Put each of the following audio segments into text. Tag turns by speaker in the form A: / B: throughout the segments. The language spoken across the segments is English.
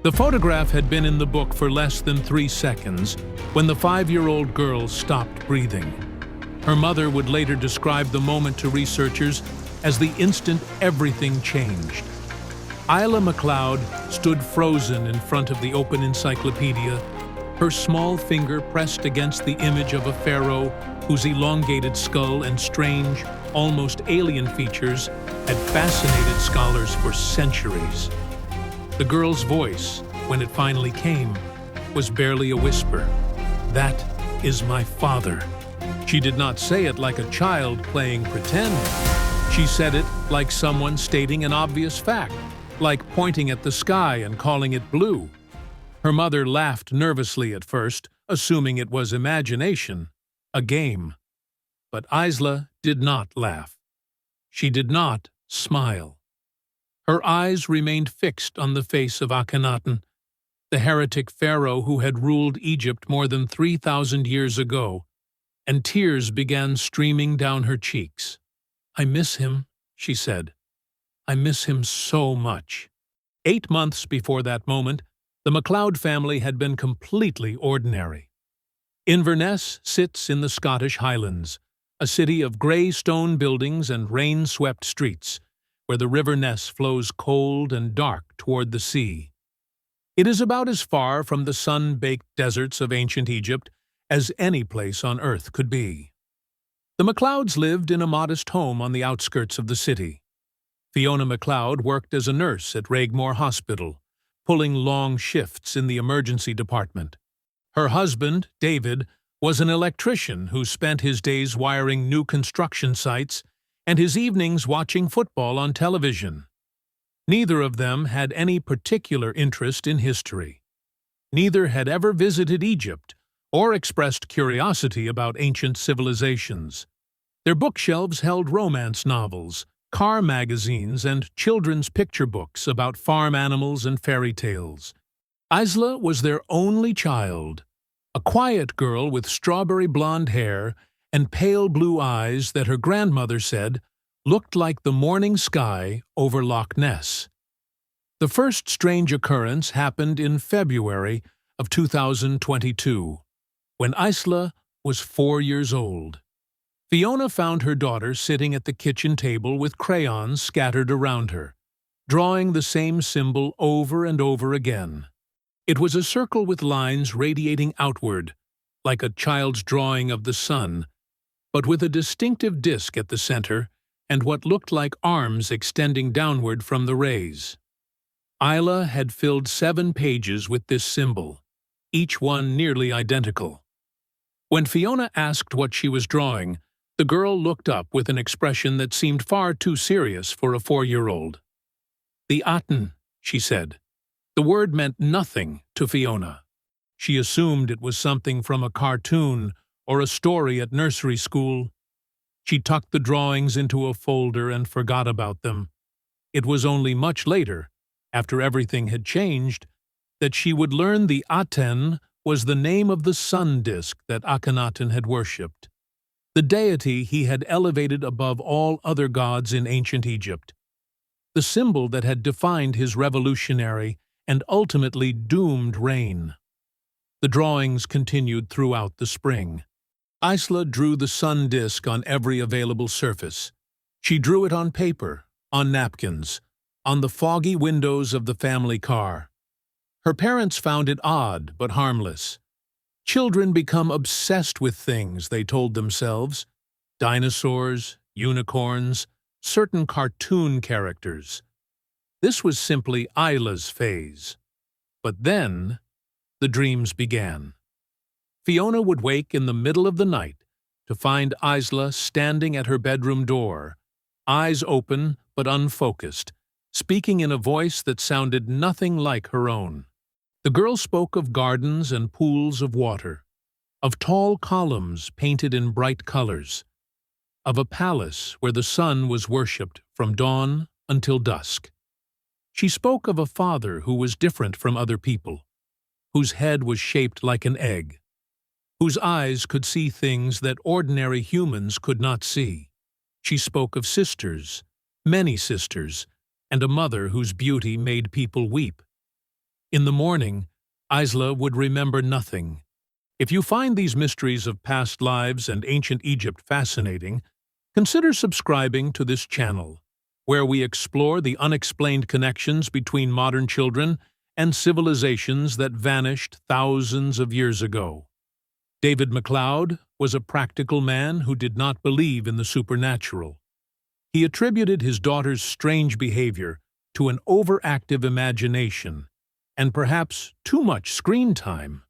A: The photograph had been in the book for less than 3 seconds when the 5-year-old girl stopped breathing. Her mother would later describe the moment to researchers as the instant everything changed. Isla MacLeod stood frozen in front of the open encyclopedia, her small finger pressed against the image of a pharaoh whose elongated skull and strange, almost alien features had fascinated scholars for centuries. The girl's voice, when it finally came, was barely a whisper. "That is my father." She did not say it like a child playing pretend. She said it like someone stating an obvious fact, like pointing at the sky and calling it blue. Her mother laughed nervously at first, assuming it was imagination, a game. But Isla did not laugh. She did not smile. Her eyes remained fixed on the face of Akhenaten, the heretic pharaoh who had ruled Egypt more than 3,000 years ago, and tears began streaming down her cheeks. "I miss him," she said. "I miss him so much." 8 months before that moment, the MacLeod family had been completely ordinary. Inverness sits in the Scottish Highlands, a city of grey stone buildings and rain-swept streets, where the River Ness flows cold and dark toward the sea. It is about as far from the sun-baked deserts of ancient Egypt as any place on earth could be. The MacLeods lived in a modest home on the outskirts of the city. Fiona MacLeod worked as a nurse at Raigmore Hospital, pulling long shifts in the emergency department. Her husband, David, was an electrician who spent his days wiring new construction sites and his evenings watching football on television. Neither of them had any particular interest in history. Neither had ever visited Egypt or expressed curiosity about ancient civilizations. Their bookshelves held romance novels, car magazines, and children's picture books about farm animals and fairy tales. Isla was their only child, a quiet girl with strawberry blonde hair and pale blue eyes that her grandmother said looked like the morning sky over Loch Ness. The first strange occurrence happened in February of 2022, when Isla was 4 years old. Fiona found her daughter sitting at the kitchen table with crayons scattered around her, drawing the same symbol over and over again. It was a circle with lines radiating outward, like a child's drawing of the sun, but with a distinctive disk at the center and what looked like arms extending downward from the rays. Isla had filled 7 pages with this symbol, each one nearly identical. When Fiona asked what she was drawing, the girl looked up with an expression that seemed far too serious for a 4-year-old. "The Aten," she said. The word meant nothing to Fiona. She assumed it was something from a cartoon or a story at nursery school. She tucked the drawings into a folder and forgot about them. It was only much later, after everything had changed, that she would learn the Aten was the name of the sun disk that Akhenaten had worshipped, the deity he had elevated above all other gods in ancient Egypt, the symbol that had defined his revolutionary and ultimately doomed reign. The drawings continued throughout the spring. Isla drew the sun disk on every available surface. She drew it on paper, on napkins, on the foggy windows of the family car. Her parents found it odd but harmless. Children become obsessed with things, they told themselves. Dinosaurs, unicorns, certain cartoon characters. This was simply Isla's phase. But then, the dreams began. Fiona would wake in the middle of the night to find Isla standing at her bedroom door, eyes open but unfocused, speaking in a voice that sounded nothing like her own. The girl spoke of gardens and pools of water, of tall columns painted in bright colors, of a palace where the sun was worshipped from dawn until dusk. She spoke of a father who was different from other people, whose head was shaped like an egg, whose eyes could see things that ordinary humans could not see. She spoke of sisters, many sisters, and a mother whose beauty made people weep. In the morning, Isla would remember nothing. If you find these mysteries of past lives and ancient Egypt fascinating, consider subscribing to this channel, where we explore the unexplained connections between modern children and civilizations that vanished thousands of years ago. David MacLeod was a practical man who did not believe in the supernatural. He attributed his daughter's strange behavior to an overactive imagination and perhaps too much screen time.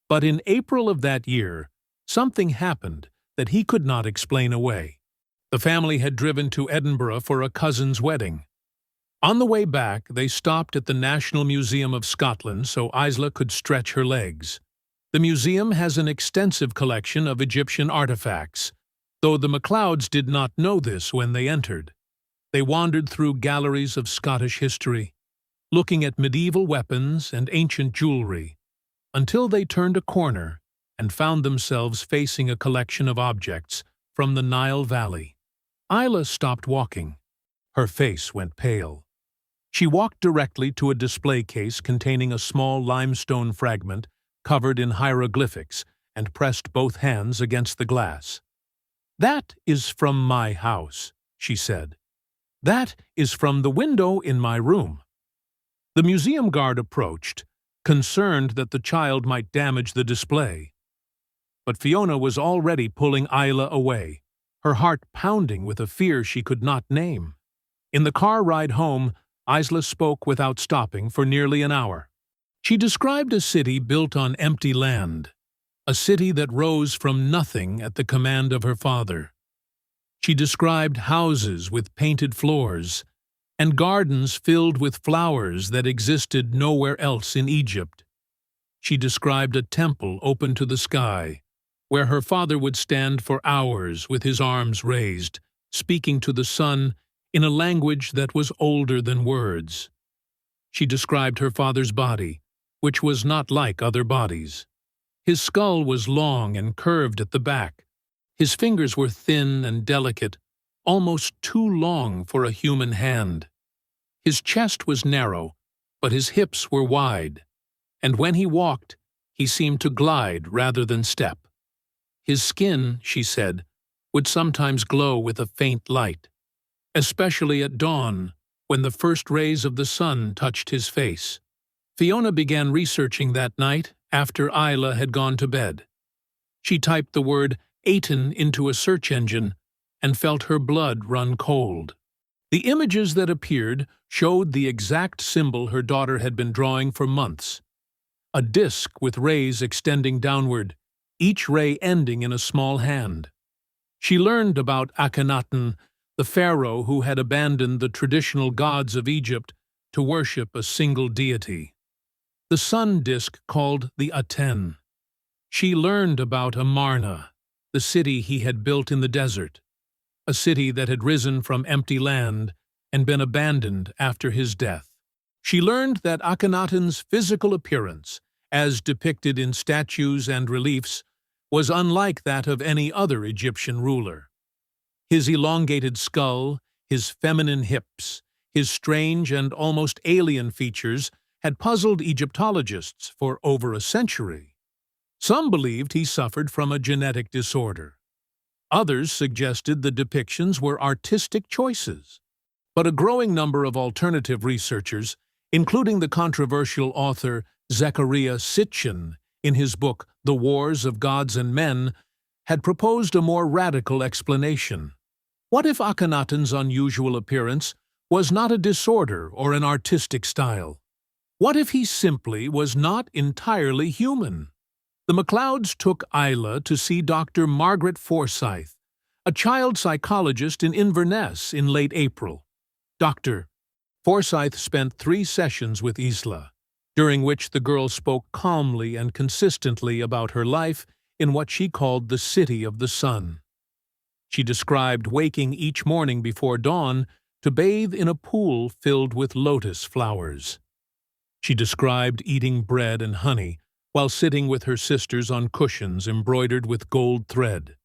A: But in April of that year, something happened that he could not explain away. The family had driven to Edinburgh for a cousin's wedding. On the way back, they stopped at the National Museum of Scotland so Isla could stretch her legs. The museum has an extensive collection of Egyptian artifacts, though the MacLeods did not know this when they entered. They wandered through galleries of Scottish history, looking at medieval weapons and ancient jewelry, until they turned a corner and found themselves facing a collection of objects from the Nile Valley. Isla stopped walking. Her face went pale. She walked directly to a display case containing a small limestone fragment covered in hieroglyphics and pressed both hands against the glass. "That is from my house," she said. "That is from the window in my room." The museum guard approached, concerned that the child might damage the display. But Fiona was already pulling Isla away, her heart pounding with a fear she could not name. In the car ride home, Isla spoke without stopping for nearly an hour. She described a city built on empty land, a city that rose from nothing at the command of her father. She described houses with painted floors and gardens filled with flowers that existed nowhere else in Egypt. She described a temple open to the sky, where her father would stand for hours with his arms raised, speaking to the sun in a language that was older than words. She described her father's body, which was not like other bodies. His skull was long and curved at the back. His fingers were thin and delicate, almost too long for a human hand. His chest was narrow, but his hips were wide, and when he walked, he seemed to glide rather than step. His skin, she said, would sometimes glow with a faint light, especially at dawn, when the first rays of the sun touched his face. Fiona began researching that night after Isla had gone to bed. She typed the word Aten into a search engine and felt her blood run cold. The images that appeared showed the exact symbol her daughter had been drawing for months. A disk with rays extending downward, each ray ending in a small hand. She learned about Akhenaten, the pharaoh who had abandoned the traditional gods of Egypt to worship a single deity. The sun disk called the Aten. She learned about Amarna, the city he had built in the desert, a city that had risen from empty land and been abandoned after his death. She learned that Akhenaten's physical appearance, as depicted in statues and reliefs, was unlike that of any other Egyptian ruler. His elongated skull, his feminine hips, his strange and almost alien features had puzzled Egyptologists for over a century. Some believed he suffered from a genetic disorder. Others suggested the depictions were artistic choices. But a growing number of alternative researchers, including the controversial author Zecharia Sitchin in his book The Wars of Gods and Men, had proposed a more radical explanation. What if Akhenaten's unusual appearance was not a disorder or an artistic style? What if he simply was not entirely human? The MacLeods took Isla to see Dr. Margaret Forsyth, a child psychologist in Inverness, in late April. Dr. Forsyth spent 3 sessions with Isla, during which the girl spoke calmly and consistently about her life in what she called the City of the Sun. She described waking each morning before dawn to bathe in a pool filled with lotus flowers. She described eating bread and honey while sitting with her sisters on cushions embroidered with gold thread.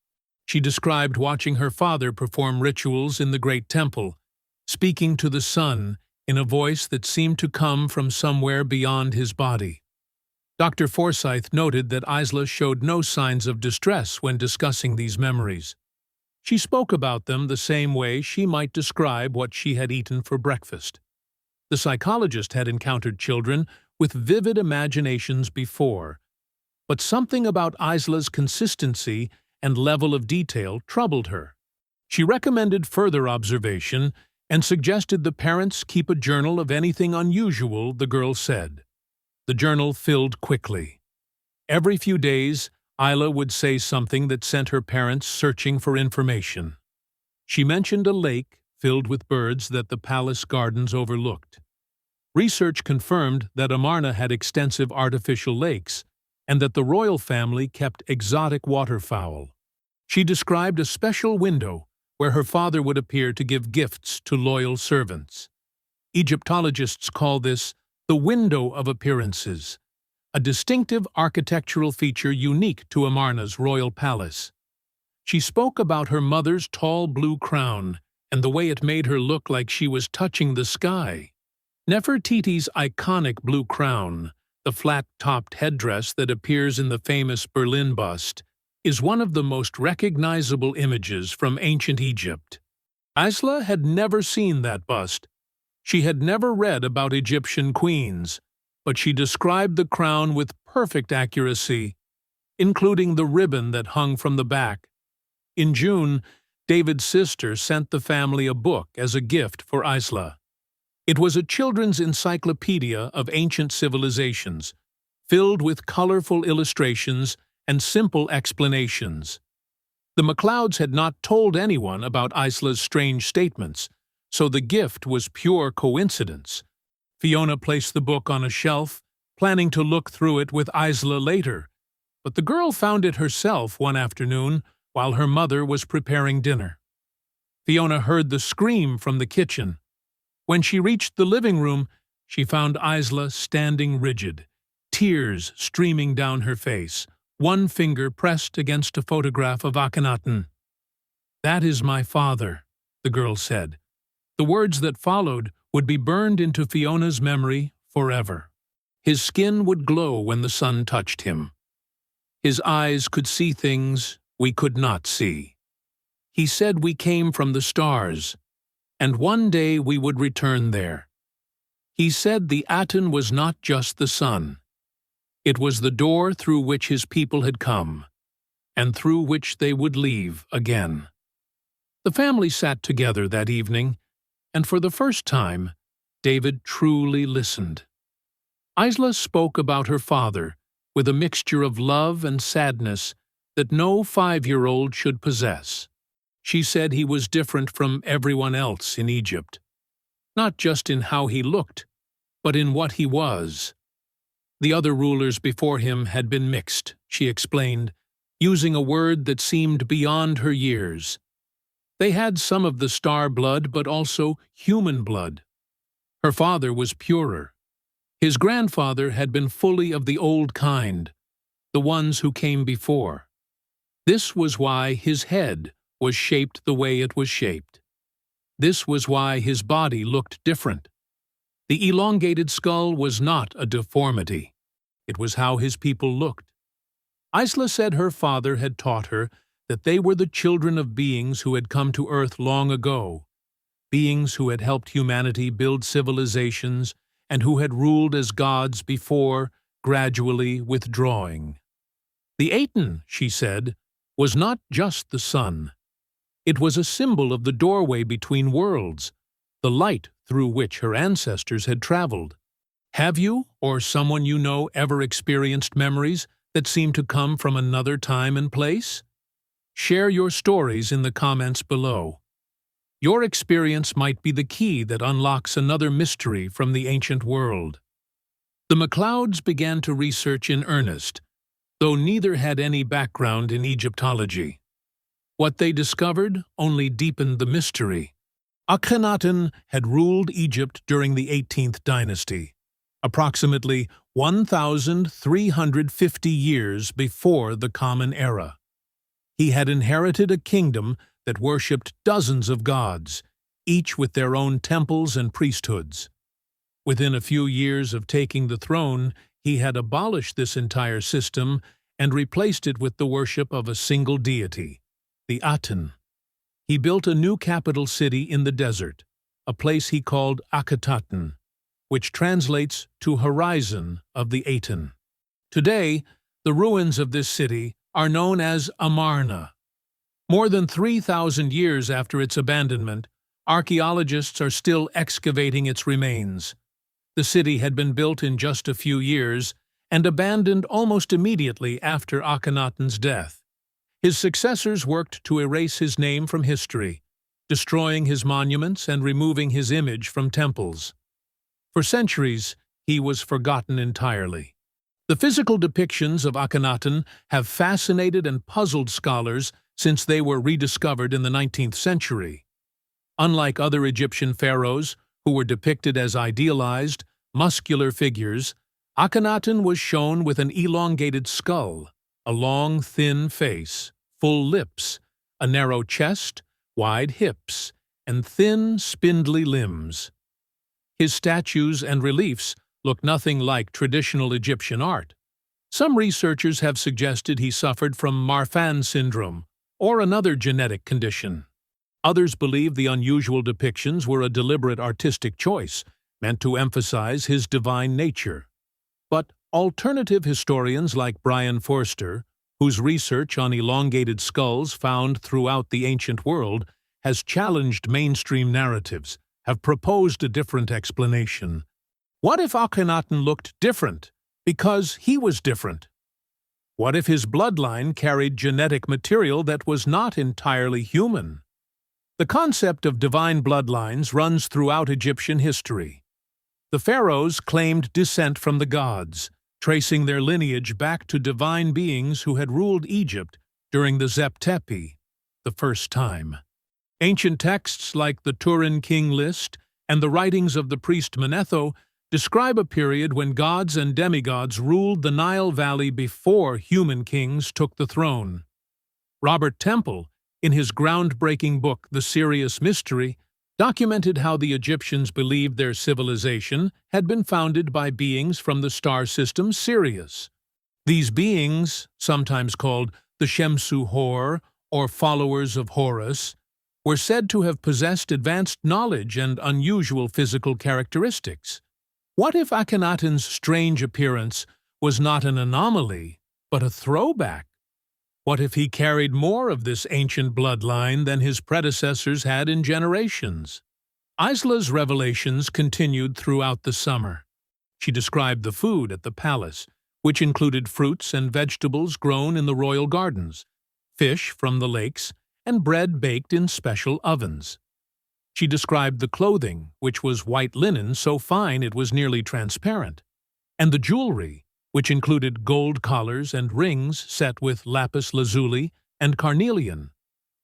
A: She described watching her father perform rituals in the great temple, speaking to the sun in a voice that seemed to come from somewhere beyond his body. Dr. Forsyth noted that Isla showed no signs of distress when discussing these memories. She spoke about them the same way she might describe what she had eaten for breakfast. The psychologist had encountered children with vivid imaginations before, but something about Isla's consistency and level of detail troubled her. She recommended further observation and suggested the parents keep a journal of anything unusual the girl said. The journal filled quickly. Every few days, Isla would say something that sent her parents searching for information. She mentioned a lake filled with birds that the palace gardens overlooked. Research confirmed that Amarna had extensive artificial lakes and that the royal family kept exotic waterfowl. She described a special window where her father would appear to give gifts to loyal servants. Egyptologists call this the window of appearances, a distinctive architectural feature unique to Amarna's royal palace. She spoke about her mother's tall blue crown and the way it made her look like she was touching the sky. Nefertiti's iconic blue crown, the flat-topped headdress that appears in the famous Berlin bust, is one of the most recognizable images from ancient Egypt. Isla had never seen that bust. She had never read about Egyptian queens, but she described the crown with perfect accuracy, including the ribbon that hung from the back. In June, David's sister sent the family a book as a gift for Isla. It was a children's encyclopedia of ancient civilizations, filled with colorful illustrations and simple explanations. The MacLeods had not told anyone about Isla's strange statements, so the gift was pure coincidence. Fiona placed the book on a shelf, planning to look through it with Isla later, but the girl found it herself one afternoon while her mother was preparing dinner. Fiona heard the scream from the kitchen. When she reached the living room, she found Isla standing rigid, tears streaming down her face, one finger pressed against a photograph of Akhenaten. "That is my father," the girl said. The words that followed would be burned into Fiona's memory forever. His skin would glow when the sun touched him. His eyes could see things we could not see. He said we came from the stars, and one day we would return there. He said the Aten was not just the sun. It was the door through which his people had come, and through which they would leave again. The family sat together that evening, and for the first time, David truly listened. Isla spoke about her father with a mixture of love and sadness that no 5-year-old should possess. She said he was different from everyone else in Egypt, not just in how he looked, but in what he was. The other rulers before him had been mixed, she explained, using a word that seemed beyond her years. They had some of the star blood, but also human blood. Her father was purer. His grandfather had been fully of the old kind, the ones who came before. This was why his head was shaped the way it was shaped. This was why his body looked different. The elongated skull was not a deformity. It was how his people looked. Isla said her father had taught her that they were the children of beings who had come to Earth long ago, beings who had helped humanity build civilizations and who had ruled as gods before, gradually withdrawing. The Aten, she said, was not just the sun. It was a symbol of the doorway between worlds, the light through which her ancestors had traveled. Have you, or someone you know, ever experienced memories that seem to come from another time and place? Share your stories in the comments below. Your experience might be the key that unlocks another mystery from the ancient world. The MacLeods began to research in earnest, though neither had any background in Egyptology. What they discovered only deepened the mystery. Akhenaten had ruled Egypt during the 18th dynasty, approximately 1,350 years before the Common Era. He had inherited a kingdom that worshipped dozens of gods, each with their own temples and priesthoods. Within a few years of taking the throne, he had abolished this entire system and replaced it with the worship of a single deity, the Aten. He built a new capital city in the desert, a place he called Akhetaten, which translates to horizon of the Aten. Today, the ruins of this city are known as Amarna. More than 3,000 years after its abandonment, archaeologists are still excavating its remains. The city had been built in just a few years and abandoned almost immediately after Akhenaten's death. His successors worked to erase his name from history, destroying his monuments and removing his image from temples. For centuries, he was forgotten entirely. The physical depictions of Akhenaten have fascinated and puzzled scholars since they were rediscovered in the 19th century. Unlike other Egyptian pharaohs, who were depicted as idealized, muscular figures, Akhenaten was shown with an elongated skull, a long, thin face, full lips, a narrow chest, wide hips, and thin, spindly limbs. His statues and reliefs look nothing like traditional Egyptian art. Some researchers have suggested he suffered from Marfan syndrome or another genetic condition. Others believe the unusual depictions were a deliberate artistic choice, meant to emphasize his divine nature. But alternative historians like Brien Foerster, whose research on elongated skulls found throughout the ancient world has challenged mainstream narratives, have proposed a different explanation. What if Akhenaten looked different because he was different? What if his bloodline carried genetic material that was not entirely human? The concept of divine bloodlines runs throughout Egyptian history. The pharaohs claimed descent from the gods, tracing their lineage back to divine beings who had ruled Egypt during the Zep Tepi, the first time. Ancient texts like the Turin King List and the writings of the priest Manetho describe a period when gods and demigods ruled the Nile Valley before human kings took the throne. Robert Temple, in his groundbreaking book The Sirius Mystery, documented how the Egyptians believed their civilization had been founded by beings from the star system Sirius. These beings, sometimes called the Shemsu Hor or followers of Horus, were said to have possessed advanced knowledge and unusual physical characteristics. What if Akhenaten's strange appearance was not an anomaly, but a throwback? What if he carried more of this ancient bloodline than his predecessors had in generations? Isla's revelations continued throughout the summer. She described the food at the palace, which included fruits and vegetables grown in the royal gardens, fish from the lakes, and bread baked in special ovens. She described the clothing, which was white linen so fine it was nearly transparent, and the jewelry, which included gold collars and rings set with lapis lazuli and carnelian.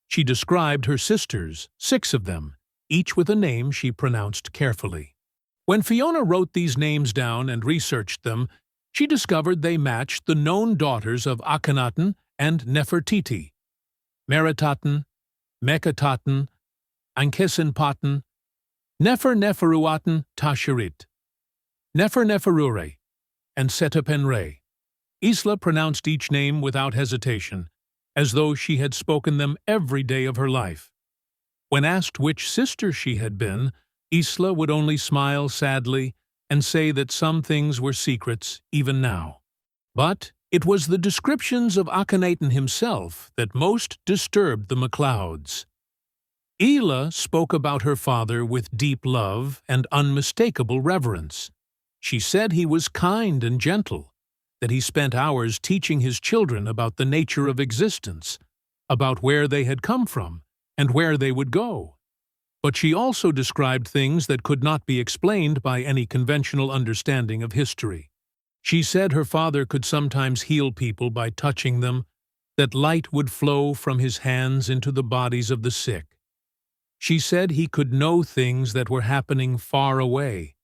A: She described her sisters, 6 of them, each with a name she pronounced carefully. When Fiona wrote these names down and researched them, she discovered they matched the known daughters of Akhenaten and Nefertiti: Meritaten, Meketaten, Ankesenpaten, Neferuaten Tasherit, Neferure, and Setapenre. Isla pronounced each name without hesitation, as though she had spoken them every day of her life. When asked which sister she had been, Isla would only smile sadly and say that some things were secrets even now. But it was the descriptions of Akhenaten himself that most disturbed the MacLeods. Isla spoke about her father with deep love and unmistakable reverence. She said he was kind and gentle, that he spent hours teaching his children about the nature of existence, about where they had come from, and where they would go. But she also described things that could not be explained by any conventional understanding of history. She said her father could sometimes heal people by touching them, that light would flow from his hands into the bodies of the sick. She said he could know things that were happening far away,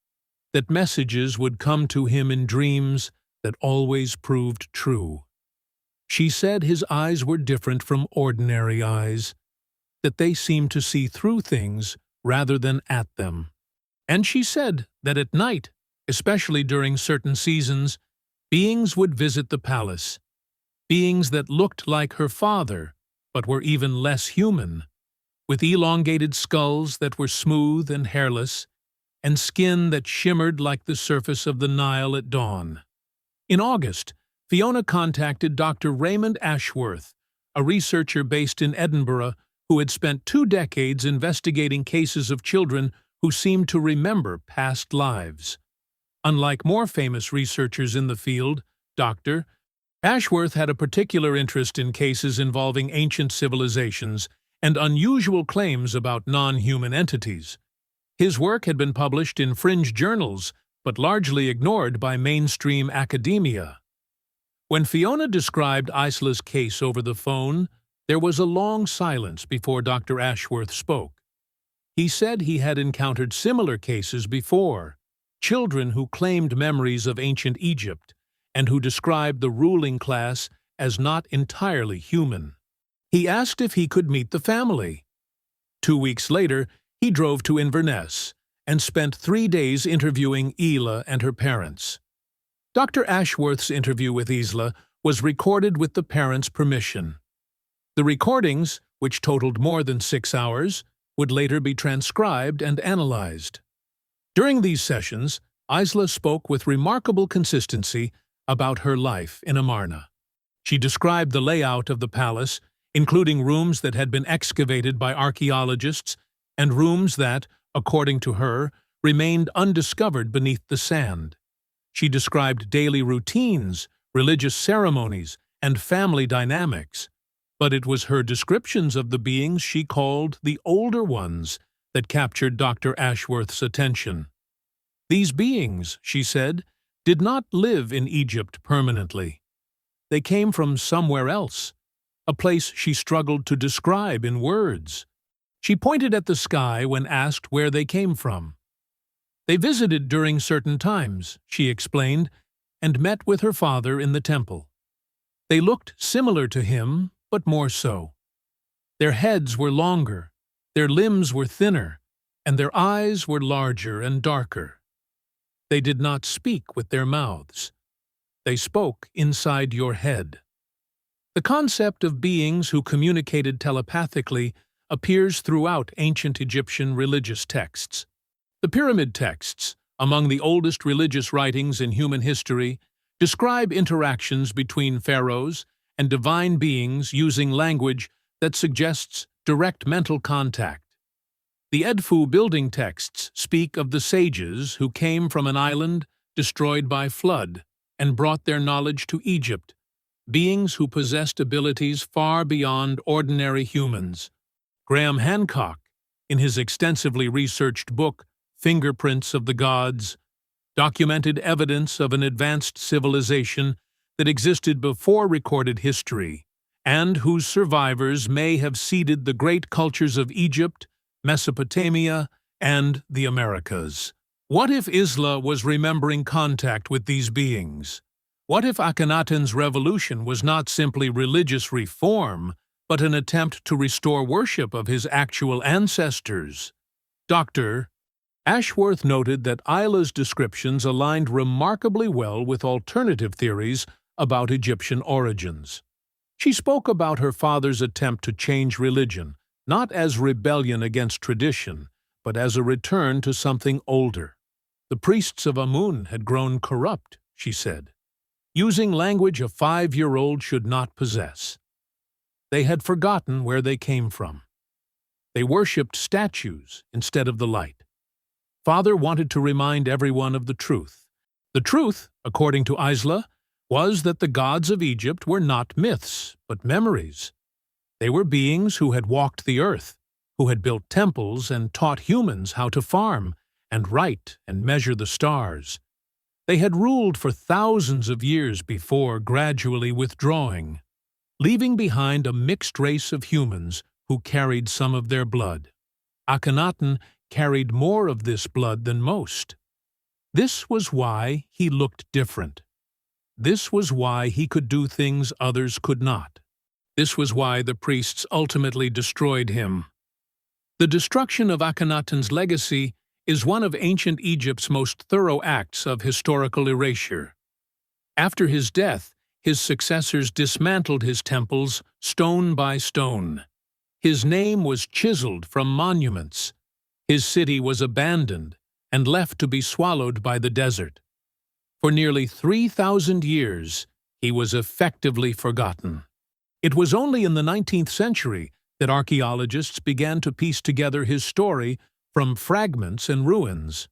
A: that messages would come to him in dreams that always proved true. She said his eyes were different from ordinary eyes, that they seemed to see through things rather than at them. And she said that at night, especially during certain seasons, beings would visit the palace, beings that looked like her father, but were even less human, with elongated skulls that were smooth and hairless, and skin that shimmered like the surface of the Nile at dawn. In August, Fiona contacted Dr. Raymond Ashworth, a researcher based in Edinburgh who had spent 2 decades investigating cases of children who seemed to remember past lives. Unlike more famous researchers in the field, Dr. Ashworth had a particular interest in cases involving ancient civilizations and unusual claims about non-human entities. His work had been published in fringe journals, but largely ignored by mainstream academia. When Fiona described Isla's case over the phone, there was a long silence before Dr. Ashworth spoke. He said he had encountered similar cases before, children who claimed memories of ancient Egypt and who described the ruling class as not entirely human. He asked if he could meet the family. 2 weeks later, he drove to Inverness and spent 3 days interviewing Isla and her parents. Dr. Ashworth's interview with Isla was recorded with the parents' permission. The recordings, which totaled more than 6 hours, would later be transcribed and analyzed. During these sessions, Isla spoke with remarkable consistency about her life in Amarna. She described the layout of the palace, including rooms that had been excavated by archaeologists and rooms that, according to her, remained undiscovered beneath the sand. She described daily routines, religious ceremonies, and family dynamics. But it was her descriptions of the beings she called the older ones that captured Dr. Ashworth's attention. These beings, she said, did not live in Egypt permanently. They came from somewhere else, a place she struggled to describe in words. She pointed at the sky when asked where they came from. They visited during certain times, she explained, and met with her father in the temple. They looked similar to him, but more so. Their heads were longer, their limbs were thinner, and their eyes were larger and darker. They did not speak with their mouths. They spoke inside your head. The concept of beings who communicated telepathically appears throughout ancient Egyptian religious texts. The pyramid texts, among the oldest religious writings in human history, describe interactions between pharaohs and divine beings using language that suggests direct mental contact. The Edfu building texts speak of the sages who came from an island destroyed by flood and brought their knowledge to Egypt, beings who possessed abilities far beyond ordinary humans. Graham Hancock, in his extensively researched book, Fingerprints of the Gods, documented evidence of an advanced civilization that existed before recorded history, and whose survivors may have seeded the great cultures of Egypt, Mesopotamia, and the Americas. What if Isla was remembering contact with these beings? What if Akhenaten's revolution was not simply religious reform, but an attempt to restore worship of his actual ancestors? Dr. Ashworth noted that Isla's descriptions aligned remarkably well with alternative theories about Egyptian origins. She spoke about her father's attempt to change religion, not as rebellion against tradition, but as a return to something older. The priests of Amun had grown corrupt, she said, using language a 5-year-old should not possess. They had forgotten where they came from. They worshipped statues instead of the light. Father wanted to remind everyone of the truth. The truth, according to Isla, was that the gods of Egypt were not myths, but memories. They were beings who had walked the earth, who had built temples and taught humans how to farm and write and measure the stars. They had ruled for thousands of years before gradually withdrawing, leaving behind a mixed race of humans who carried some of their blood. Akhenaten carried more of this blood than most. This was why he looked different. This was why he could do things others could not. This was why the priests ultimately destroyed him. The destruction of Akhenaten's legacy is one of ancient Egypt's most thorough acts of historical erasure. After his death, his successors dismantled his temples stone by stone. His name was chiseled from monuments. His city was abandoned and left to be swallowed by the desert. For nearly 3,000 years, he was effectively forgotten. It was only in the 19th century that archaeologists began to piece together his story from fragments and ruins.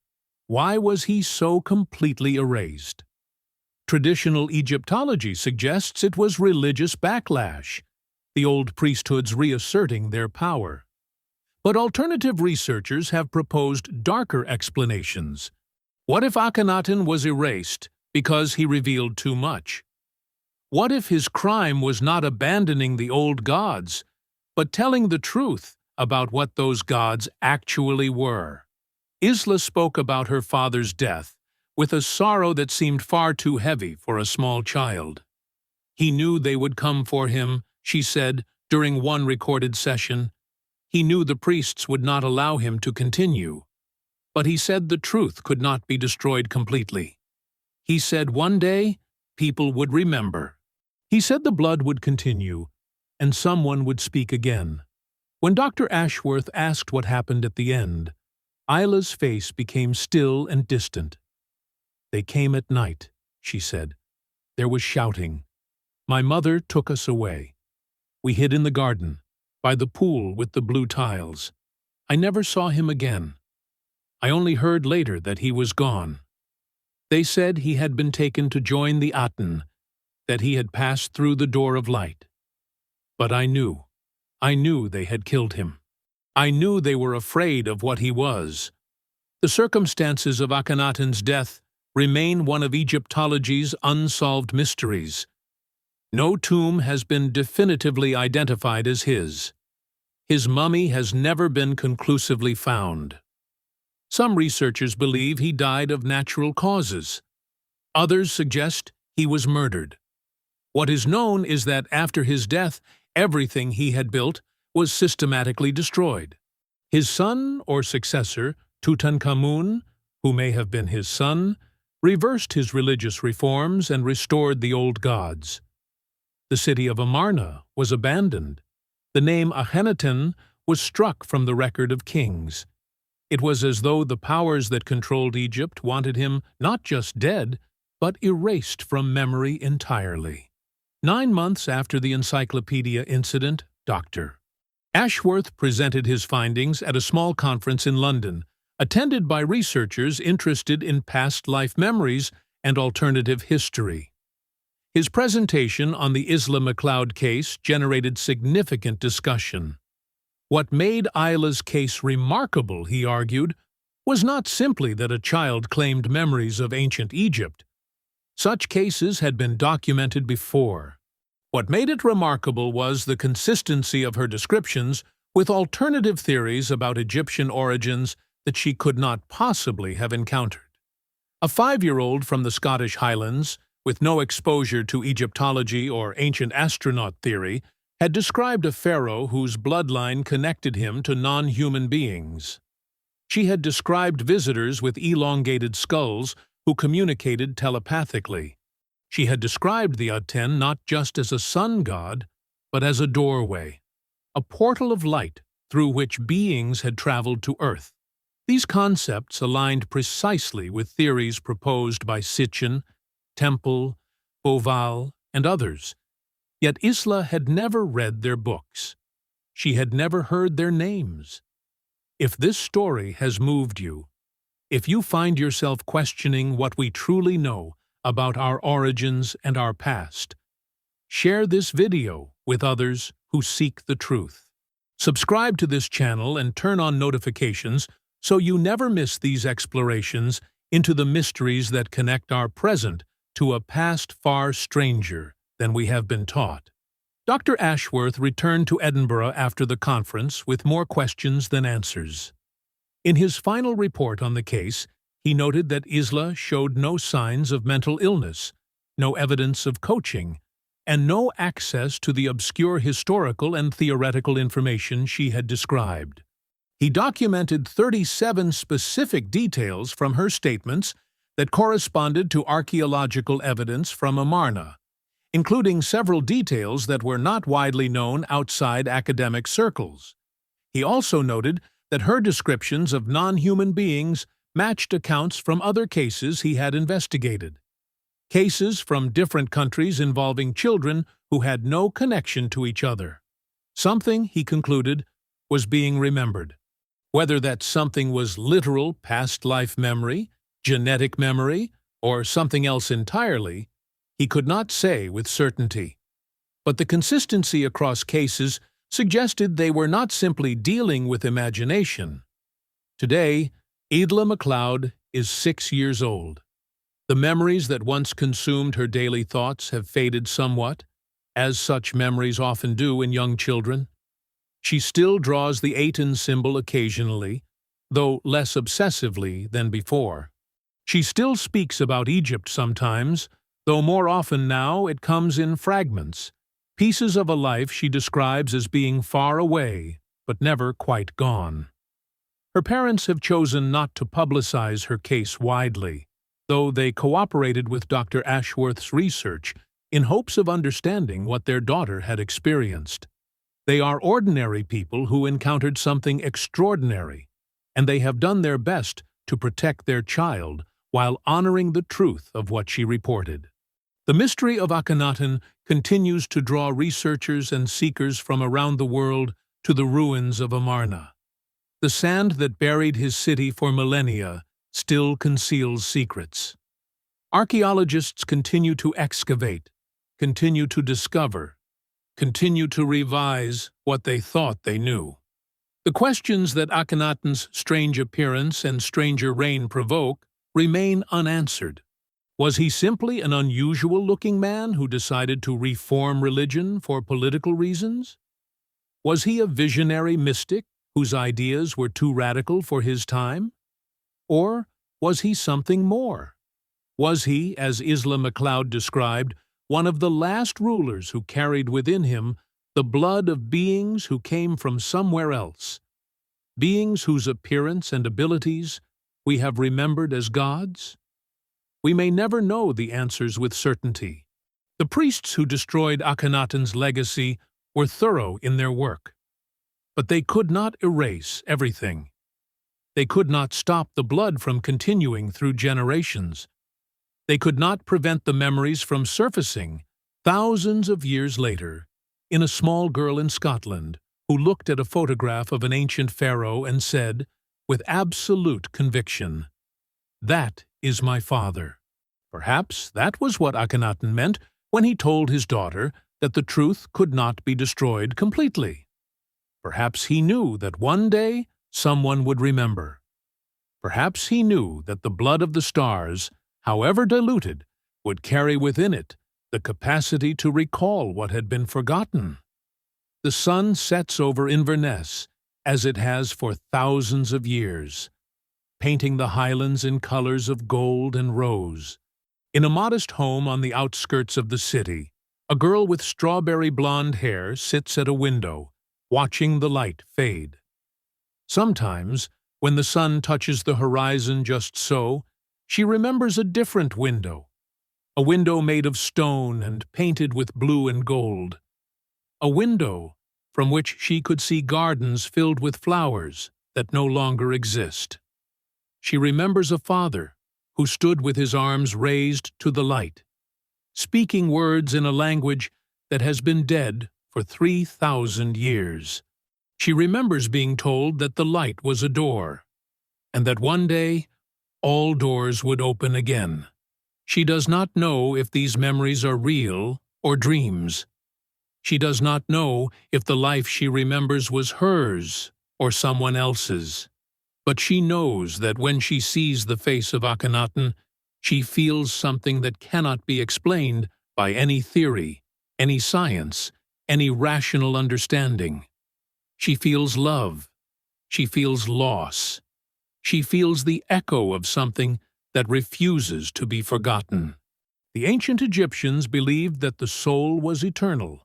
A: Why was he so completely erased? Traditional Egyptology suggests it was religious backlash, the old priesthoods reasserting their power. But alternative researchers have proposed darker explanations. What if Akhenaten was erased because he revealed too much? What if his crime was not abandoning the old gods, but telling the truth about what those gods actually were? Isla spoke about her father's death with a sorrow that seemed far too heavy for a small child. He knew they would come for him, she said during one recorded session. He knew the priests would not allow him to continue. But he said the truth could not be destroyed completely. He said one day people would remember. He said the blood would continue, and someone would speak again. When Dr. Ashworth asked what happened at the end, Isla's face became still and distant. "They came at night," she said. "There was shouting. My mother took us away. We hid in the garden, by the pool with the blue tiles. I never saw him again. I only heard later that he was gone. They said he had been taken to join the Aten, that he had passed through the door of light. But I knew they had killed him. I knew they were afraid of what he was." The circumstances of Akhenaten's death remain one of Egyptology's unsolved mysteries. No tomb has been definitively identified as his. His mummy has never been conclusively found. Some researchers believe he died of natural causes. Others suggest he was murdered. What is known is that after his death, everything he had built was systematically destroyed. His son or successor, Tutankhamun, who may have been his son, reversed his religious reforms and restored the old gods. The city of Amarna was abandoned. The name Akhenaten was struck from the record of kings. It was as though the powers that controlled Egypt wanted him not just dead, but erased from memory entirely. 9 months after the encyclopedia incident, Dr. Ashworth presented his findings at a small conference in London, attended by researchers interested in past life memories and alternative history. His presentation on the Isla MacLeod case generated significant discussion. What made Isla's case remarkable, he argued, was not simply that a child claimed memories of ancient Egypt. Such cases had been documented before. What made it remarkable was the consistency of her descriptions with alternative theories about Egyptian origins that she could not possibly have encountered. A 5-year-old from the Scottish Highlands, with no exposure to Egyptology or ancient astronaut theory, had described a pharaoh whose bloodline connected him to non-human beings. She had described visitors with elongated skulls who communicated telepathically. She had described the Aten not just as a sun god, but as a doorway, a portal of light through which beings had traveled to Earth. These concepts aligned precisely with theories proposed by Sitchin, Temple, Boval, and others. Yet Isla had never read their books. She had never heard their names. If this story has moved you, if you find yourself questioning what we truly know about our origins and our past, share this video with others who seek the truth. Subscribe to this channel and turn on notifications so you never miss these explorations into the mysteries that connect our present to a past far stranger than we have been taught. Dr. Ashworth returned to Edinburgh after the conference with more questions than answers. In his final report on the case, he noted that Isla showed no signs of mental illness, no evidence of coaching, and no access to the obscure historical and theoretical information she had described. He documented 37 specific details from her statements that corresponded to archaeological evidence from Amarna, including several details that were not widely known outside academic circles. He also noted that her descriptions of non-human beings matched accounts from other cases he had investigated. Cases from different countries involving children who had no connection to each other. Something, he concluded, was being remembered. Whether that something was literal past life memory, genetic memory, or something else entirely, he could not say with certainty. But the consistency across cases suggested they were not simply dealing with imagination. Today, Edla MacLeod is 6 years old. The memories that once consumed her daily thoughts have faded somewhat, as such memories often do in young children. She still draws the Aten symbol occasionally, though less obsessively than before. She still speaks about Egypt sometimes, though more often now it comes in fragments, pieces of a life she describes as being far away, but never quite gone. Her parents have chosen not to publicize her case widely, though they cooperated with Dr. Ashworth's research in hopes of understanding what their daughter had experienced. They are ordinary people who encountered something extraordinary, and they have done their best to protect their child while honoring the truth of what she reported. The mystery of Akhenaten continues to draw researchers and seekers from around the world to the ruins of Amarna. The sand that buried his city for millennia still conceals secrets. Archaeologists continue to excavate, continue to discover, continue to revise what they thought they knew. The questions that Akhenaten's strange appearance and stranger reign provoke remain unanswered. Was he simply an unusual-looking man who decided to reform religion for political reasons? Was he a visionary mystic whose ideas were too radical for his time? Or was he something more? Was he, as Isla MacLeod described, one of the last rulers who carried within him the blood of beings who came from somewhere else, beings whose appearance and abilities we have remembered as gods? We may never know the answers with certainty. The priests who destroyed Akhenaten's legacy were thorough in their work, but they could not erase everything. They could not stop the blood from continuing through generations. They could not prevent the memories from surfacing thousands of years later in a small girl in Scotland who looked at a photograph of an ancient pharaoh and said, with absolute conviction, "That is my father." Perhaps that was what Akhenaten meant when he told his daughter that the truth could not be destroyed completely. Perhaps he knew that one day someone would remember. Perhaps he knew that the blood of the stars, however diluted, would carry within it the capacity to recall what had been forgotten. The sun sets over Inverness, as it has for thousands of years, painting the highlands in colors of gold and rose. In a modest home on the outskirts of the city, a girl with strawberry blonde hair sits at a window, watching the light fade. Sometimes, when the sun touches the horizon just so, she remembers a different window, a window made of stone and painted with blue and gold, a window from which she could see gardens filled with flowers that no longer exist. She remembers a father who stood with his arms raised to the light, speaking words in a language that has been dead for 3,000 years. She remembers being told that the light was a door, and that one day all doors would open again. She does not know if these memories are real or dreams. She does not know if the life she remembers was hers or someone else's. But she knows that when she sees the face of Akhenaten, she feels something that cannot be explained by any theory, any science, any rational understanding. She feels love. She feels loss. She feels the echo of something that refuses to be forgotten. The ancient Egyptians believed that the soul was eternal,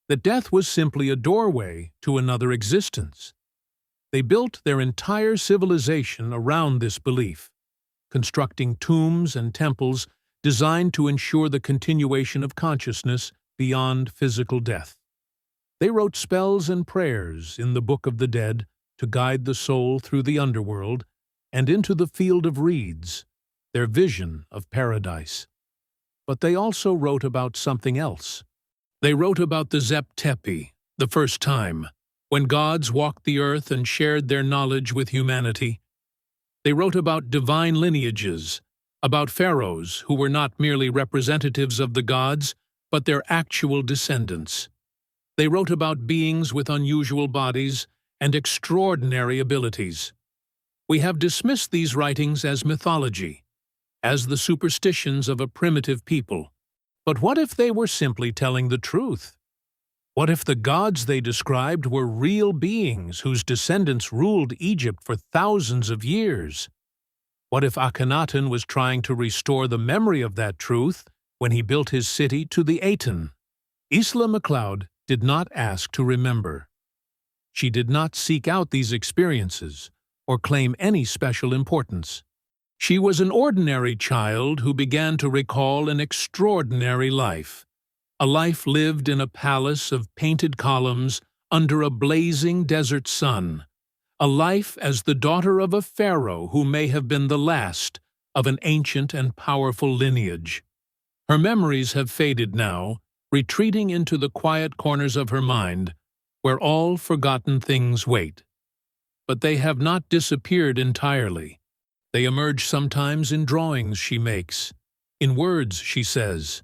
A: that death was simply a doorway to another existence. They built their entire civilization around this belief, constructing tombs and temples designed to ensure the continuation of consciousness beyond physical death. They wrote spells and prayers in the Book of the Dead to guide the soul through the underworld and into the field of reeds, their vision of paradise. But they also wrote about something else. They wrote about the Zep Tepi, the first time, when gods walked the earth and shared their knowledge with humanity. They wrote about divine lineages, about pharaohs who were not merely representatives of the gods, but their actual descendants. They wrote about beings with unusual bodies and extraordinary abilities. We have dismissed these writings as mythology, as the superstitions of a primitive people. But what if they were simply telling the truth? What if the gods they described were real beings whose descendants ruled Egypt for thousands of years? What if Akhenaten was trying to restore the memory of that truth when he built his city to the Aten? Isla MacLeod did not ask to remember. She did not seek out these experiences or claim any special importance. She was an ordinary child who began to recall an extraordinary life, a life lived in a palace of painted columns under a blazing desert sun, a life as the daughter of a pharaoh who may have been the last of an ancient and powerful lineage. Her memories have faded now, retreating into the quiet corners of her mind, where all forgotten things wait. But they have not disappeared entirely. They emerge sometimes in drawings she makes, in words she says,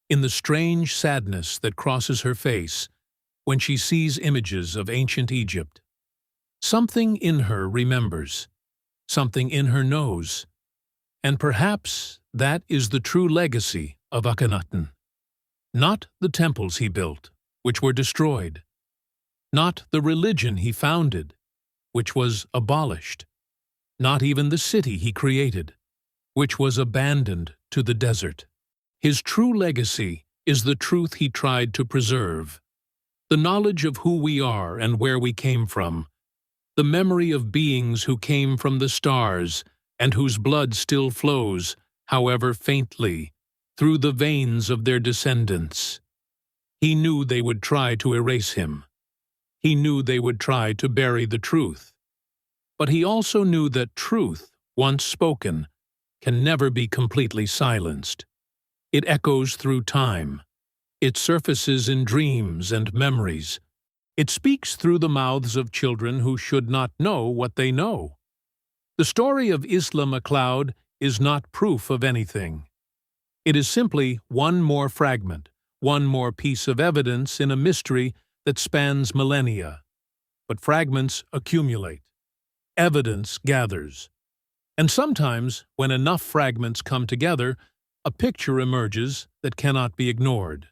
A: in the strange sadness that crosses her face when she sees images of ancient Egypt. Something in her remembers, something in her knows, and perhaps that is the true legacy of Akhenaten. Not the temples he built, which were destroyed, not the religion he founded, which was abolished, not even the city he created, which was abandoned to the desert. His true legacy is the truth he tried to preserve, the knowledge of who we are and where we came from, the memory of beings who came from the stars and whose blood still flows, however faintly, through the veins of their descendants. He knew they would try to erase him. He knew they would try to bury the truth. But he also knew that truth, once spoken, can never be completely silenced. It echoes through time. It surfaces in dreams and memories. It speaks through the mouths of children who should not know what they know. The story of Isla MacLeod is not proof of anything. It is simply one more fragment, one more piece of evidence in a mystery that spans millennia. But fragments accumulate. Evidence gathers. And sometimes, when enough fragments come together, a picture emerges that cannot be ignored.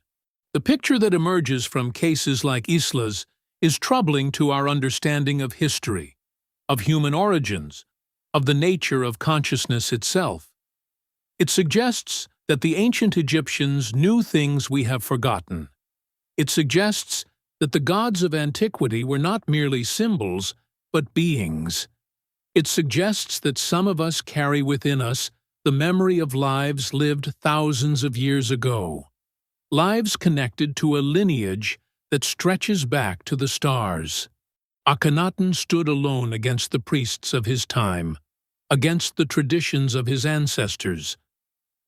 A: The picture that emerges from cases like Isla's is troubling to our understanding of history, of human origins, of the nature of consciousness itself. It suggests that the ancient Egyptians knew things we have forgotten. It suggests that the gods of antiquity were not merely symbols, but beings. It suggests that some of us carry within us the memory of lives lived thousands of years ago, lives connected to a lineage that stretches back to the stars. Akhenaten stood alone against the priests of his time, against the traditions of his ancestors,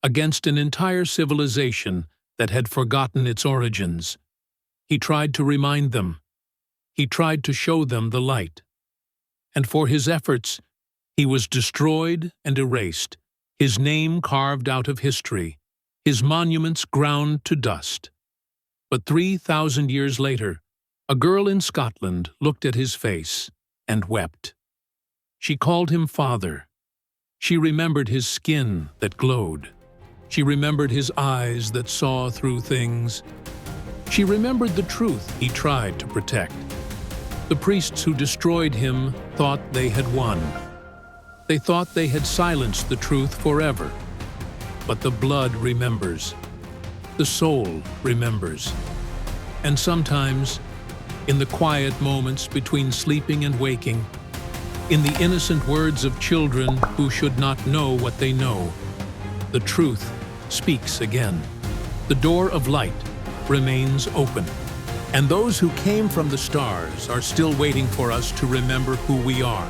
A: against an entire civilization that had forgotten its origins. He tried to remind them. He tried to show them the light. And for his efforts, he was destroyed and erased, his name carved out of history, his monuments ground to dust. But 3,000 years later, a girl in Scotland looked at his face and wept. She called him father. She remembered his skin that glowed. She remembered his eyes that saw through things. She remembered the truth he tried to protect. The priests who destroyed him thought they had won. They thought they had silenced the truth forever. But the blood remembers. The soul remembers. And sometimes, in the quiet moments between sleeping and waking, In the innocent words of children who should not know what they know, the truth speaks again. The door of light remains open, and those who came from the stars are still waiting for us to remember who we are.